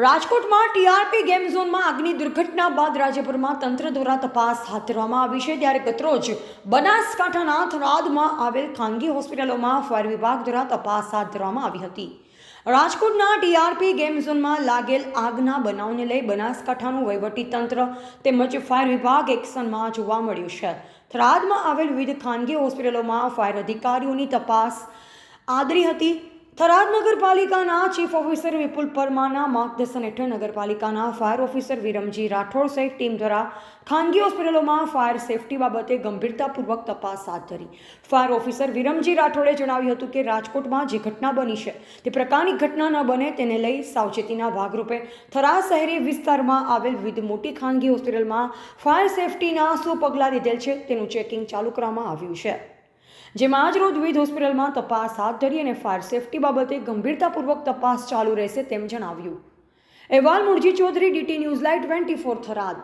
રાજકોટમાં TRP game ઝોનમાં આગની દુર્ઘટના બાદ રાજ્યભરમાં તંત્ર દ્વારા તપાસ હાથ ધરવામાં આવી છે, ત્યારે ગતરોજ બનાસકાંઠાના થરાદમાં આવેલ ખાનગી હોસ્પિટલોમાં ફાયર વિભાગ દ્વારા તપાસ હાથ ધરવામાં આવી હતી. રાજકોટના ટીઆરપી ગેમ ઝોનમાં લાગેલ આગના બનાવને લઈ બનાસકાંઠાનું વહીવટીતંત્ર તેમજ ફાયર વિભાગ એક્શનમાં જોવા મળ્યું છે. થરાદમાં આવેલ વિવિધ ખાનગી હોસ્પિટલોમાં ફાયર અધિકારીઓની તપાસ આદરી હતી. થરાદ નગરપાલિકાના ચીફ ઓફિસર વિપુલ પરમારના માર્ગદર્શન હેઠળ નગરપાલિકાના ફાયર ઓફિસર વિરમજી રાઠોડ સહિત ટીમ દ્વારા ખાનગી હોસ્પિટલોમાં ફાયર સેફટી બાબતે ગંભીરતાપૂર્વક તપાસ હાથ ધરી. ફાયર ઓફિસર વિરમજી રાઠોડે જણાવ્યું હતું કે રાજકોટમાં જે ઘટના બની છે તે પ્રકારની ઘટના ન બને તેને લઈ સાવચેતીના ભાગરૂપે થરાદ શહેરી વિસ્તારમાં આવેલ વિવિધ મોટી ખાનગી હોસ્પિટલમાં ફાયર સેફટીના શું પગલાં લીધેલ છે તેનું ચેકિંગ ચાલુ કરવામાં આવ્યું છે, જેમાં આજ રોજ વિવિધ હોસ્પિટલમાં તપાસ હાથ ધરી અને ફાયર સેફટી બાબતે ગંભીરતાપૂર્વક તપાસ ચાલુ રહેશે તેમ જણાવ્યું. અહેવાલ Murji Chaudhary, DT news live 24 Tharad.